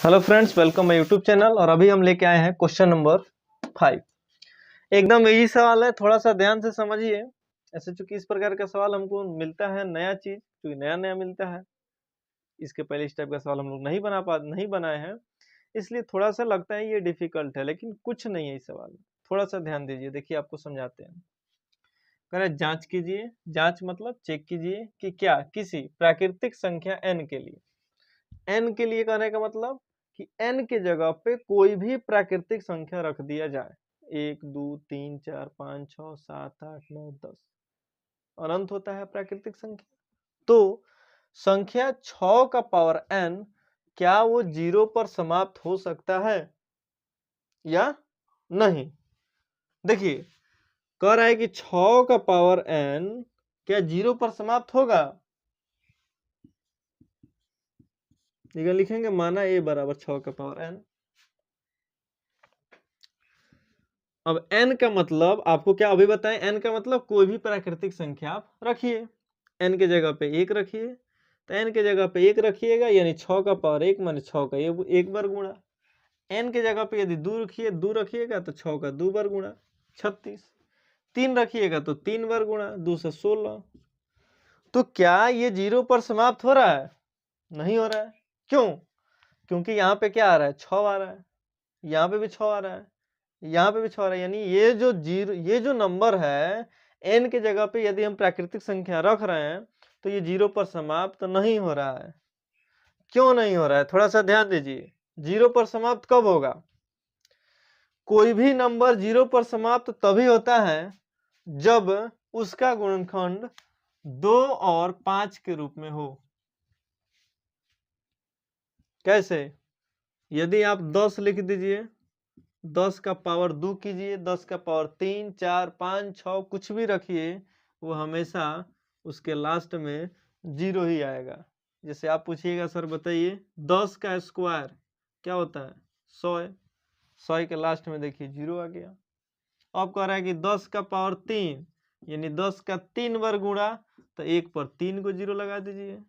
Hello friends, welcome my YouTube channel. और अभी हम लेके आए हैं क्वेश्चन नंबर 5। एकदम इजी सवाल है, थोड़ा सा ध्यान से समझिए। ऐसे चूंकि इस प्रकार का सवाल हमको मिलता है नया चीज, क्योंकि नया नया मिलता है, इसके पहले इस टाइप का सवाल हम लोग नहीं बनाए हैं, इसलिए थोड़ा सा लगता है ये डिफिकल्ट है, लेकिन कुछ नहीं है इस सवाल में। थोड़ा सा ध्यान दीजिए, देखिए आपको समझाते हैं। कह रहे जांच कीजिए, जांच मतलब चेक कीजिए कि क्या किसी प्राकृतिक संख्या n के लिए, n के लिए कहने का मतलब कि n के जगह पे कोई भी प्राकृतिक संख्या रख दिया जाए, 1 2 3 4 5 6 7 8 9 10, अनंत होता है प्राकृतिक संख्या। तो संख्या 6 का पावर n, क्या वो 0 पर समाप्त हो सकता है या नहीं? देखिए कह रहा है कि 6 का पावर n क्या 0 पर समाप्त होगा। लिखेंगे माना a बराबर 6 का पावर n। अब n का मतलब आपको क्या अभी बताएं, n का मतलब कोई भी प्राकृतिक संख्या आप रखिए, n के जगह पे 1 रखिए। तो n के जगह पे 1 रखिएगा यानी 6 का पावर 1 माने 6 का 1 बार गुणा। n के जगह पे यदि 2 रखिएगा तो 6 का 2 बार गुणा 36। 3 रखिएगा तो 3 बार गुणा, 2 से 16। तो क्या ये 0 पर समाप्त हो रहा है? नहीं हो रहा है। क्यों? क्योंकि यहाँ पे क्या आ रहा है, 6 आ रहा है, यहाँ पे भी 6 आ रहा है, यहाँ पे भी 6 आ रहा है। यानी ये जो नंबर है n के जगह पे यदि हम प्राकृतिक संख्या रख रहे हैं तो ये 0 पर समाप्त नहीं हो रहा है। क्यों नहीं हो रहा है? थोड़ा सा ध्यान दीजिए। 0 पर समाप्त कब होगा? कोई भी नंबर 0 पर समाप्त तभी होता है जब उसका गुणनखंड 2 और 5 के रूप में हो। कैसे? यदि आप 10 लिख दीजिए, 10 का पावर 2 कीजिए, 10 का पावर 3 4 5 6 कुछ भी रखिए, वो हमेशा उसके लास्ट में 0 ही आएगा। जैसे आप पूछिएगा सर बताइए 10 का स्क्वायर क्या होता है? 100 है। 100 के लास्ट में देखिए 0 आ गया। अब कह रहा है कि 10 का पावर 3 यानी 10 का 3 बार गुणा, तो 1 पर 3 को 0 लगा दीजिए,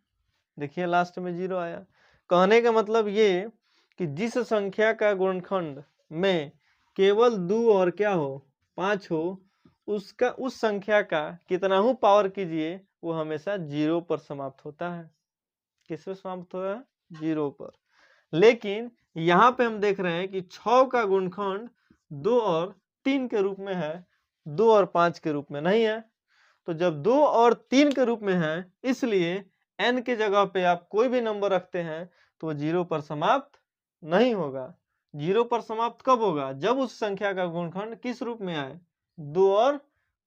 देखिए लास्ट में 0 आया। कहने का मतलब ये कि जिस संख्या का गुणनखंड में केवल 2 और क्या हो, 5 हो, उसका उस संख्या का कितना ही पावर कीजिए वो हमेशा 0 पर समाप्त होता है। किस पे समाप्त हो रहा है? 0 पर। लेकिन यहाँ पे हम देख रहे हैं कि 6 का गुणनखंड 2 और 3 के रूप में है, 2 और 5 के रूप में नहीं है। तो जब 2 और 3 के रूप में है, इसलिए n के जगह पे आप कोई भी नंबर रखते हैं तो 0 पर समाप्त नहीं होगा। 0 पर समाप्त कब होगा? जब उस संख्या का गुणनखंड किस रूप में आए? 2 और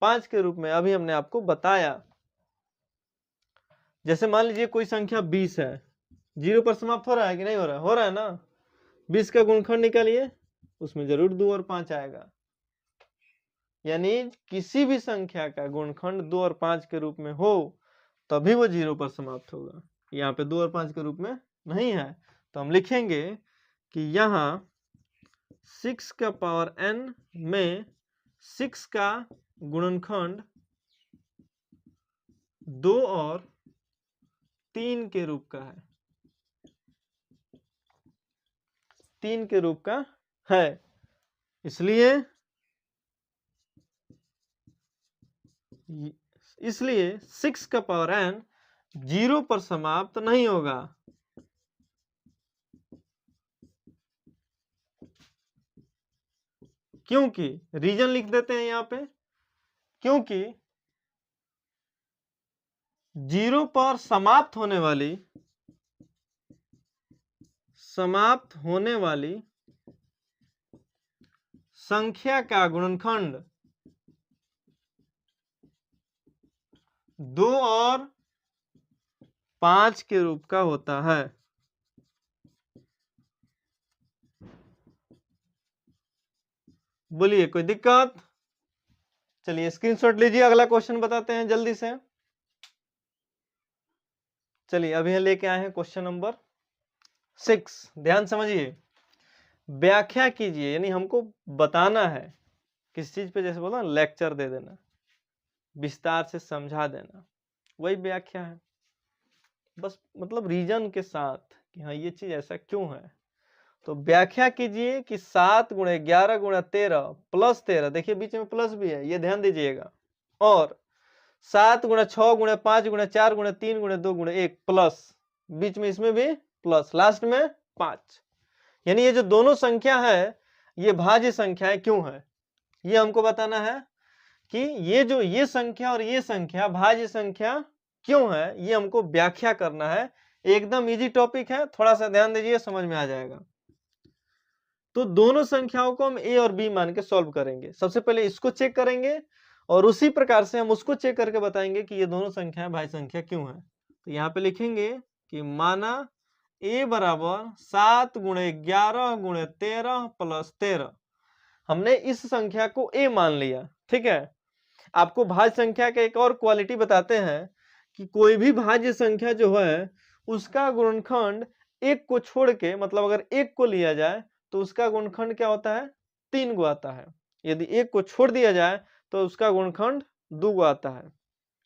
5 के रूप में। अभी हमने आपको बताया। जैसे मान लीजिए कोई संख्या 20 है, 0 पर समाप्त हो रहा है कि नहीं हो रहा है? हो रहा है ना। 20 का गुणनखंड निकालिए, उसमें जरूर 2 और 5 आएगा। यानी किसी भी संख्या का गुणनखंड 2 और 5 के रूप में हो तभी वो 0 पर समाप्त होगा। यहाँ पे 2 और 5 के रूप में नहीं है, तो हम लिखेंगे कि यहाँ 6 का पावर n में 6 का गुणनखंड 2 और 3 के रूप का है, 3 के रूप का है। इसलिए 6 का पावर n 0 पर समाप्त नहीं होगा। क्योंकि रीजन लिख देते हैं यहाँ पे, क्योंकि 0 पर समाप्त होने वाली संख्या का गुणनखंड 2 और 5 के रूप का होता है। बोलिए कोई दिक्कत? चलिए स्क्रीनशॉट लीजिए, अगला क्वेश्चन बताते हैं जल्दी से। चलिए अभी लेके आए हैं क्वेश्चन नंबर 6। ध्यान समझिए, व्याख्या कीजिए, यानी हमको बताना है किस चीज पे, जैसे बोला लेक्चर दे देना, विस्तार से समझा देना, वही व्याख्या है। बस मतलब रीजन के साथ कि हाँ ये चीज ऐसा क्यों है। तो व्याख्या कीजिए कि 7 गुणे 11 गुणे 13 प्लस 13, देखिए बीच में प्लस भी है, ये ध्यान दीजिएगा, और 7 गुणे 6 गुणे 5 गुणे 4 गुणे 3 गुणे 2 गुणे 1 प्लस, बीच में इसमें भी प्लस, लास्ट में 5। यानी ये जो दोनों संख्या है ये भाज्य संख्याएं क्यों है, ये हमको बताना है कि ये संख्या और ये संख्या भाज्य संख्या क्यों है, ये हमको व्याख्या करना है। एकदम इजी टॉपिक है, थोड़ा सा ध्यान दीजिए, समझ में आ जाएगा। तो दोनों संख्याओं को हम ए और बी मान के सॉल्व करेंगे। सबसे पहले इसको चेक करेंगे और उसी प्रकार से हम उसको चेक करके बताएंगे कि ये दोनों संख्याएं भाज्य संख्या क्यों है। तो यहाँ पे लिखेंगे कि माना a बराबर 7 गुणे 11 गुणे 13 प्लस 13। हमने इस संख्या को a मान लिया, ठीक है। आपको भाज्य संख्या का एक और क्वालिटी बताते हैं कि कोई भी भाज्य संख्या जो है उसका गुणनखंड एक को छोड़ के, मतलब अगर एक को लिया जाए तो उसका गुणनखंड क्या होता है, 3 गो आता है। यदि एक को छोड़ दिया जाए तो उसका गुणनखंड 2 गो आता है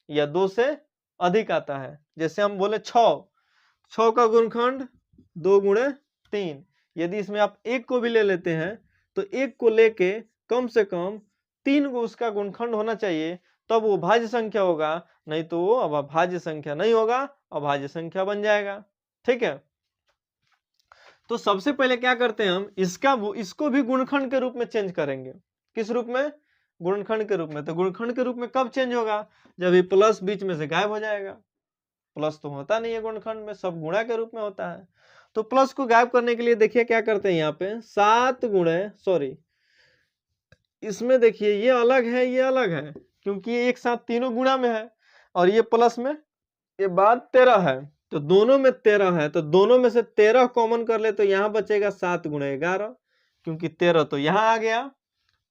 या 2 से अधिक आता है। जैसे हम बोले 6 का गुणनखंड 2 गुणे 3। यदि इसमें आप एक को भी ले लेते हैं तो एक को लेके कम से कम 3 गो उसका गुणनखंड होना चाहिए, तब वो भाज्य संख्या होगा, नहीं तो वो अभाज्य संख्या नहीं होगा, अभाज्य संख्या बन जाएगा, ठीक है। तो सबसे पहले क्या करते हैं हम इसको भी गुणनखंड के रूप में चेंज करेंगे। किस रूप में, गुणनखंड के रूप में। तो गुणनखंड के रूप में कब चेंज होगा, जब ये प्लस बीच में से गायब हो जाएगा। प्लस तो होता नहीं है गुणनखंड में, सब गुणा के रूप में होता है। तो प्लस को गायब करने के लिए देखिए क्या करते हैं, यहाँ पे 7 गुणे, सॉरी इसमें देखिए ये अलग है ये अलग है, क्योंकि ये एक साथ तीनों गुणा में है, और ये प्लस में ये बाद 13 है, तो दोनों में 13 है, तो दोनों में से 13 कॉमन कर ले तो यहाँ बचेगा 7 गुणे 11, क्योंकि 13 तो यहाँ आ गया,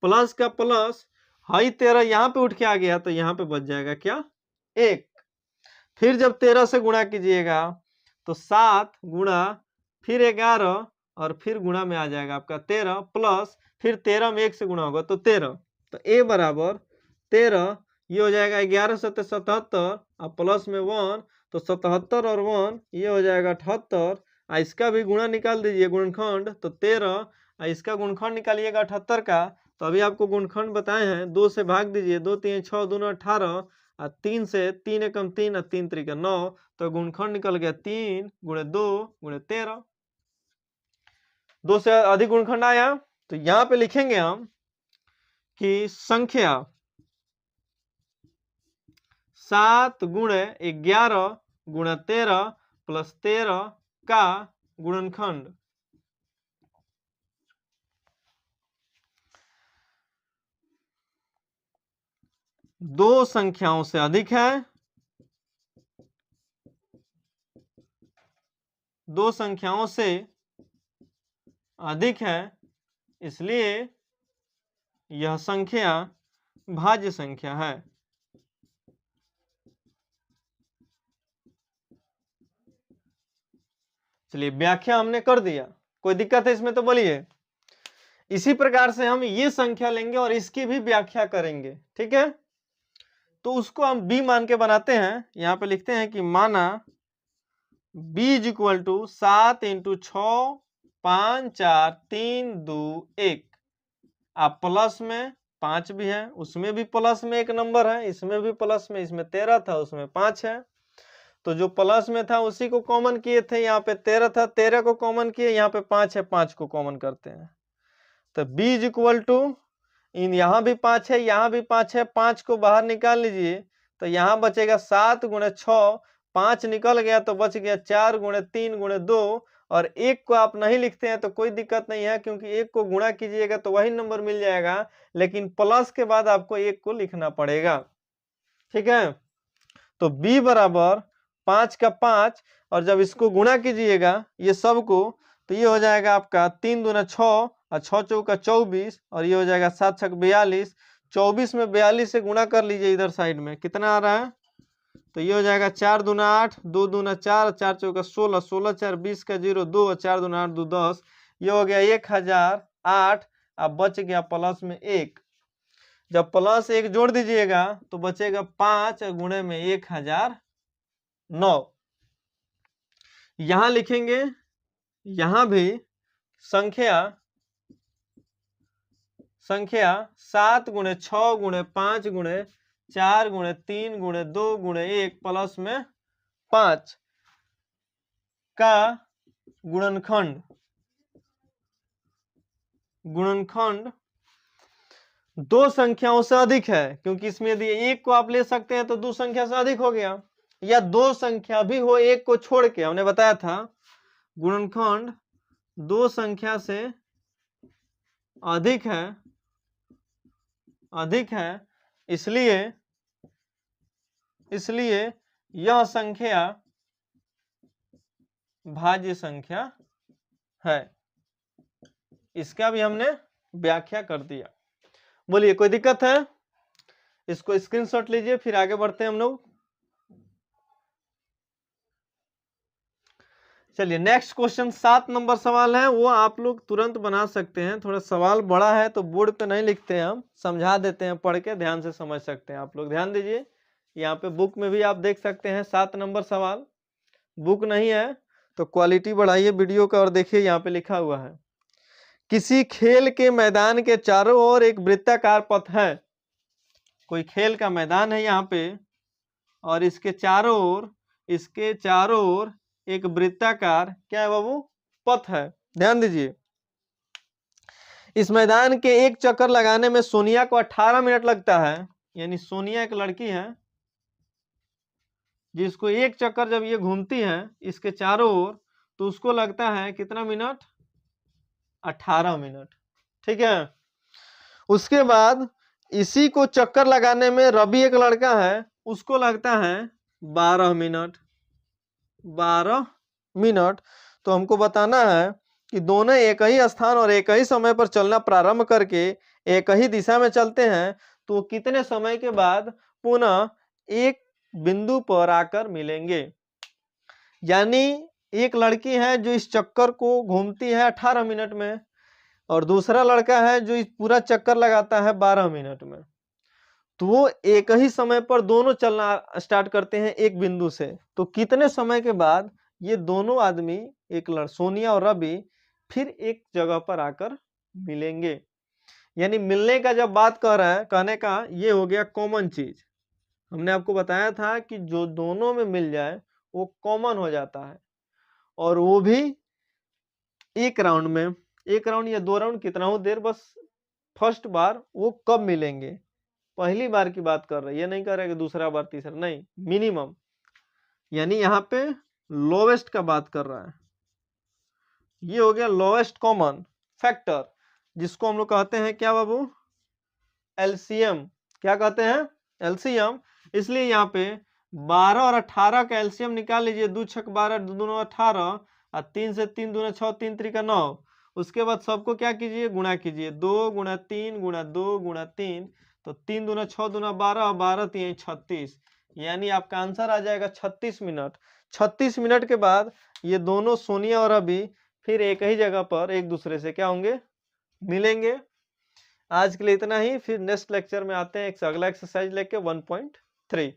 प्लस का प्लस हाई 13 यहाँ पे उठ के आ गया, तो यहाँ पे बच जाएगा क्या, 1। फिर जब 13 से गुणा कीजिएगा तो 7 गुणा फिर 11 और फिर गुणा में आ जाएगा आपका 13, प्लस फिर 13 में 1 से गुणा होगा तो 13। तो a बराबर 13, ये हो जाएगा 11 7 77 और प्लस में 1, तो 77 और 1 ये हो जाएगा 78। इसका भी गुणा निकाल दीजिए गुणनखंड, तो 13, इसका गुणनखंड निकालिएगा 78 का। तो अभी आपको गुणनखंड बताए हैं, 2 से भाग दीजिए, 2 3 6 2 18 और 3 से 3 एकम 3 और 3 त्रिक 9, तो गुणनखंड निकल गया 3 गुणे 2 गुणे 13। 2 से अधिक गुणनखंड आया, तो यहाँ पे लिखेंगे हम कि संख्या 7 गुणे 11 गुणे 13 प्लस 13 का गुणनखंड दो संख्याओं से अधिक है, दो संख्याओं से अधिक है, इसलिए यह संख्या भाज्य संख्या है। चलिए व्याख्या हमने कर दिया, कोई दिक्कत है इसमें तो बोलिए। इसी प्रकार से हम ये संख्या लेंगे और इसकी भी व्याख्या करेंगे, ठीक है। तो उसको हम b मान के बनाते हैं, यहाँ पे लिखते हैं कि माना b इज इक्वल टू 7 × 6 5 4 3 2 1। आप प्लस में 5 भी है, उसमें भी प्लस में एक नंबर है, इसमें भी प्लस में, इसमें 13 था उसमें 5 है, तो जो प्लस में था उसी को कॉमन किए थे, यहाँ पे 13 था, 13 को कॉमन किए, यहाँ पे 5 है, 5 को कॉमन करते हैं। तो b इज इक्वल टू, इन यहाँ भी 5 है, यहाँ भी 5 है, 5 को बाहर निकाल लीजिए, तो यहाँ बचेगा 7 गुणे 6, 5 निकल गया तो बच गया 4 गुणे 3 गुणे 2, और एक को आप नहीं लिखते हैं तो कोई दिक्कत नहीं है, क्योंकि एक को गुणा कीजिएगा तो वही नंबर मिल जाएगा, लेकिन प्लस के बाद आपको एक को लिखना पड़ेगा, ठीक है। तो b बराबर 5 का 5, और जब इसको गुणा कीजिएगा ये सब को, तो ये हो जाएगा आपका 3 दूना 6 और 6 चौका 24, और ये हो जाएगा 7 छक 42। 24 में 42 से गुणा कर लीजिए, इधर साइड में कितना आ रहा है, तो ये हो जाएगा 4 दूना 8, 2 दूना 4, 4 चौका 16, 16 4 20 का 0 2, और 4 दूना 8 2 10, ये हो गया 1008। अब बच गया प्लस में 1, जब प्लस 1 जोड़ दीजिएगा तो बचेगा 5 गुणे में 1009। यहां लिखेंगे, यहां भी संख्या 7 गुणे 6 गुणे 5 गुणे 4 गुणे 3 गुणे 2 गुणे 1 प्लस में 5 का गुणनखंड दो संख्याओं से अधिक है, क्योंकि इसमें यदि एक को आप ले सकते हैं तो दो संख्या से अधिक हो गया, या दो संख्या भी हो एक को छोड़ के, हमने बताया था गुणनखंड दो संख्या से अधिक है, इसलिए यह संख्या भाज्य संख्या है। इसका भी हमने व्याख्या कर दिया। बोलिए कोई दिक्कत है? इसको स्क्रीनशॉट लीजिए, फिर आगे बढ़ते हैं हम लोग। चलिए नेक्स्ट क्वेश्चन 7 नंबर सवाल है, वो आप लोग तुरंत बना सकते हैं। थोड़ा सवाल बड़ा है तो बोर्ड पे नहीं लिखते हैं, हम समझा देते हैं, पढ़ के ध्यान से समझ सकते हैं। आप लोग ध्यान दीजिए, यहाँ पे बुक में भी आप देख सकते हैं 7 नंबर सवाल। बुक नहीं है तो क्वालिटी बढ़ाइए वीडियो का और देखिए, यहाँ पे लिखा हुआ है किसी खेल के मैदान के चारों ओर एक वृत्ताकार पथ है। कोई खेल का मैदान है यहाँ पे और इसके चारों ओर एक वृत्ताकार क्या है बाबू? पथ है। ध्यान दीजिए, इस मैदान के एक चक्कर लगाने में सोनिया को 18 मिनट लगता है। यानी सोनिया एक लड़की है जिसको एक चक्कर जब ये घूमती है इसके चारों ओर, तो उसको लगता है कितना मिनट? 18 मिनट। ठीक है। उसके बाद इसी को चक्कर लगाने में रवि एक लड़का है, उसको लगता है 12 मिनट। 12 मिनट। तो हमको बताना है कि दोनों एक ही स्थान और एक ही समय पर चलना प्रारंभ करके एक ही दिशा में चलते हैं, तो कितने समय के बाद पुनः एक बिंदु पर आकर मिलेंगे। यानी एक लड़की है जो इस चक्कर को घूमती है 18 मिनट में, और दूसरा लड़का है जो इस पूरा चक्कर लगाता है 12 मिनट में। तो वो एक ही समय पर दोनों चलना स्टार्ट करते हैं एक बिंदु से। तो कितने समय के बाद ये दोनों आदमी, एक सोनिया और रवि, फिर एक जगह पर आकर मिलेंगे। यानी मिलने का जब बात कर रहा है, कहने का ये हो गया कॉमन चीज। हमने आपको बताया था कि जो दोनों में मिल जाए वो कॉमन हो जाता है, और वो भी एक राउंड में। एक राउंड या 2 राउंड, कितना हो देर, बस फर्स्ट बार वो कब मिलेंगे, पहली बार की बात कर रहे हैं। ये नहीं कर रहे कि दूसरा बार तीसरा, नहीं, मिनिमम। यानी यहाँ पे लोवेस्ट का बात कर रहा है। ये हो गया लोवेस्ट कॉमन फैक्टर, जिसको हम लोग कहते हैं क्या बाबू? एलसीएम। क्या कहते हैं? एलसीएम। इसलिए यहाँ पे 12 और 18 का एलसीएम निकाल लीजिए। 2 छक 12, 2 दूना 18, और 3 से 3 दूना 6, 3 त्रिका 9। उसके बाद सबको क्या कीजिए? गुणा कीजिए। 2 गुणा 3 गुणा 2 गुणा 3, तो 3 दूना 6 दूना 12, और 12 3 36। यानी आपका आंसर आ जाएगा 36 मिनट। 36 मिनट के बाद ये दोनों सोनिया और रवि फिर एक ही जगह पर एक दूसरे से क्या होंगे? मिलेंगे। आज के लिए इतना ही, फिर नेक्स्ट लेक्चर में आते हैं एक अगला एक्सरसाइज लेके 1.3।